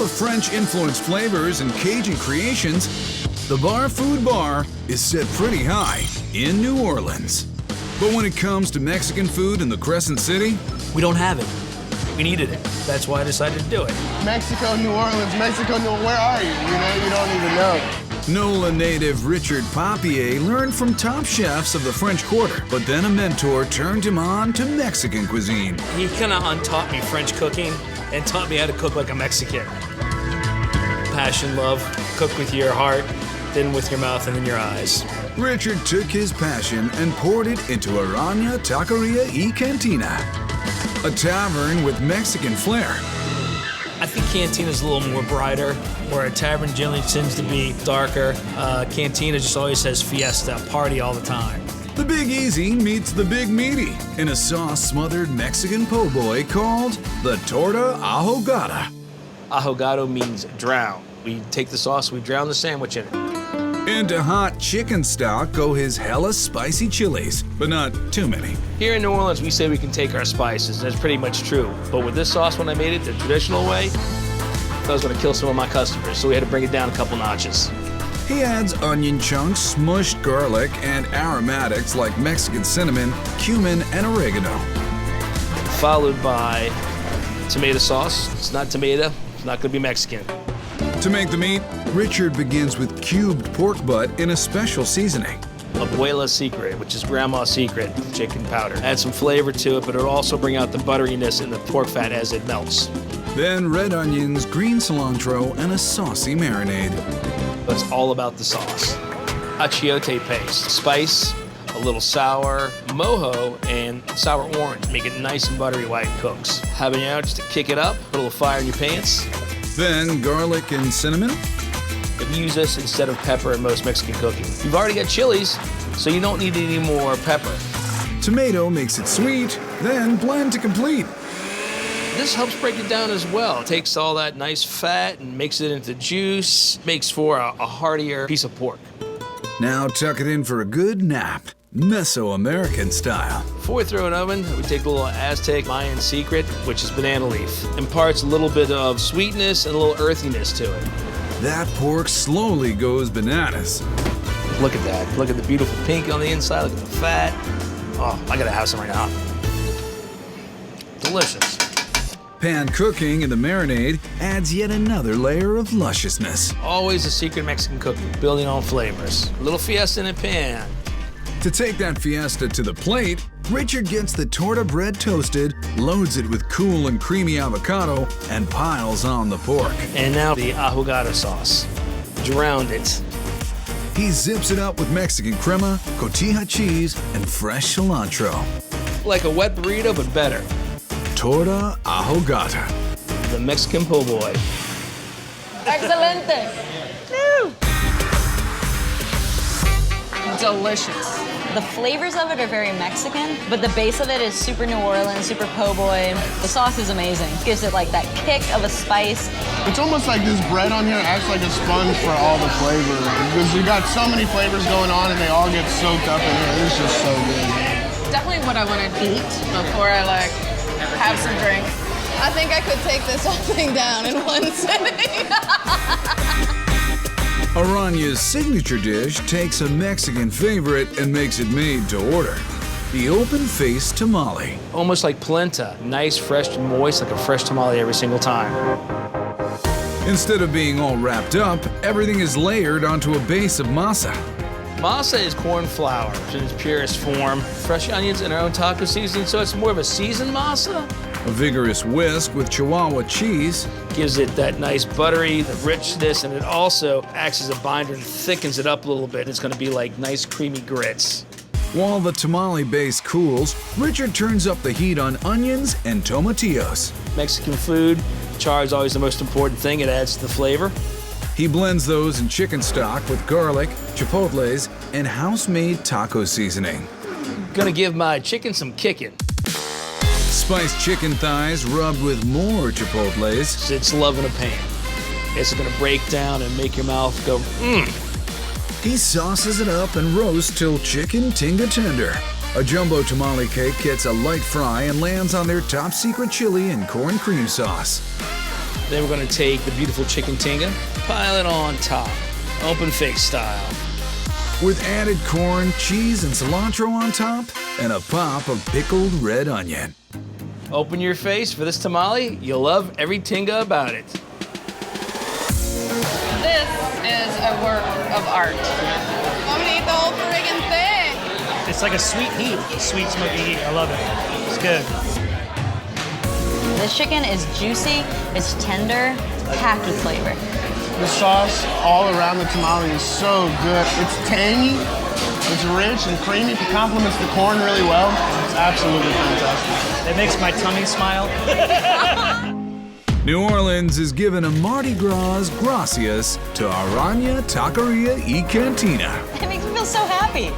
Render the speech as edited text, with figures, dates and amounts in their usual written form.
the French-influenced flavors and Cajun creations, the Bar Food Bar is set pretty high in New Orleans. But when it comes to Mexican food in the Crescent City, we don't have it. We needed it. That's why I decided to do it. Mexico, New Orleans, Mexico, where are you? You don't even know. NOLA native Richard Papier learned from top chefs of the French Quarter, but then a mentor turned him on to Mexican cuisine. He kind of untaught me French cooking and taught me how to cook like a Mexican. Passion, love, cook with your heart, then with your mouth and then your eyes. Richard took his passion and poured it into Araña Taqueria y Cantina, a tavern with Mexican flair. I think Cantina's a little more brighter, where a tavern generally tends to be darker. Cantina just always says fiesta, party all the time. The Big Easy meets the Big Meaty in a sauce-smothered Mexican po' boy called the Torta Ahogada. Ahogado means drown. We take the sauce, we drown the sandwich in it. Into hot chicken stock go his hella spicy chilies, but not too many. Here in New Orleans, we say we can take our spices. That's pretty much true. But with this sauce, when I made it the traditional way, I was gonna kill some of my customers, so we had to bring it down a couple notches. He adds onion chunks, smushed garlic, and aromatics like Mexican cinnamon, cumin, and oregano. Followed by tomato sauce. It's not tomato, it's not gonna be Mexican. To make the meat, Richard begins with cubed pork butt in a special seasoning. Abuela's secret, which is grandma's secret, chicken powder. Add some flavor to it, but it'll also bring out the butteriness in the pork fat as it melts. Then red onions, green cilantro, and a saucy marinade. It's all about the sauce. Achiote paste, spice, a little sour, mojo, and sour orange. Make it nice and buttery while it cooks. Habanero just to kick it up, put a little fire in your pants. Then garlic and cinnamon. If you use this instead of pepper in most Mexican cooking. You've already got chilies, so you don't need any more pepper. Tomato makes it sweet, then blend to complete. This helps break it down as well. It takes all that nice fat and makes it into juice, makes for a heartier piece of pork. Now tuck it in for a good nap, Mesoamerican style. Before we throw it in the oven, we take a little Aztec Mayan secret, which is banana leaf. Imparts a little bit of sweetness and a little earthiness to it. That pork slowly goes bananas. Look at that. Look at the beautiful pink on the inside. Look at the fat. Oh, I gotta have some right now. Delicious. Pan cooking in the marinade adds yet another layer of lusciousness. Always a secret Mexican cooking, building on flavors. A little fiesta in a pan. To take that fiesta to the plate, Richard gets the torta bread toasted, loads it with cool and creamy avocado, and piles on the pork. And now the ahogada sauce. Drowned it. He zips it up with Mexican crema, cotija cheese, and fresh cilantro. Like a wet burrito, but better. Torta ahogada. The Mexican po' boy. Excelente. Woo. Delicious. The flavors of it are very Mexican, but the base of it is super New Orleans, super po' boy. The sauce is amazing. Gives it like that kick of a spice. It's almost like this bread on here acts like a sponge for all the flavor. Because you got so many flavors going on and they all get soaked up in here. It's just so good. Definitely what I want to eat before I have some drink. I think I could take this whole thing down in one sitting. Araña's signature dish takes a Mexican favorite and makes it made to order. The open-faced tamale. Almost like polenta. Nice, fresh, and moist, like a fresh tamale every single time. Instead of being all wrapped up, everything is layered onto a base of masa. Masa is corn flour in its purest form. Fresh onions and our own taco seasoning, so it's more of a seasoned masa. A vigorous whisk with Chihuahua cheese. Gives it that nice buttery, the richness, and it also acts as a binder and thickens it up a little bit. It's gonna be like nice creamy grits. While the tamale base cools, Richard turns up the heat on onions and tomatillos. Mexican food, char is always the most important thing. It adds to the flavor. He blends those in chicken stock with garlic, chipotles, and house-made taco seasoning. Gonna give my chicken some kicking. Spiced chicken thighs rubbed with more chipotles. It's love in a pan. It's gonna break down and make your mouth go, mmm. He sauces it up and roasts till chicken tinga tender. A jumbo tamale cake gets a light fry and lands on their top secret chili and corn cream sauce. Then we're gonna take the beautiful chicken tinga, pile it on top, open face style. With added corn, cheese, and cilantro on top, and a pop of pickled red onion. Open your face for this tamale. You'll love every tinga about it. This is a work of art. I'm gonna eat the whole friggin' thing. It's like a sweet heat, sweet smoky heat. I love it. It's good. This chicken is juicy, it's tender, packed with flavor. The sauce all around the tamale is so good. It's tangy, it's rich and creamy. It complements the corn really well. It's absolutely fantastic. It makes my tummy smile. New Orleans is given a Mardi Gras gracias to Araña Taqueria y Cantina. It makes me feel so happy.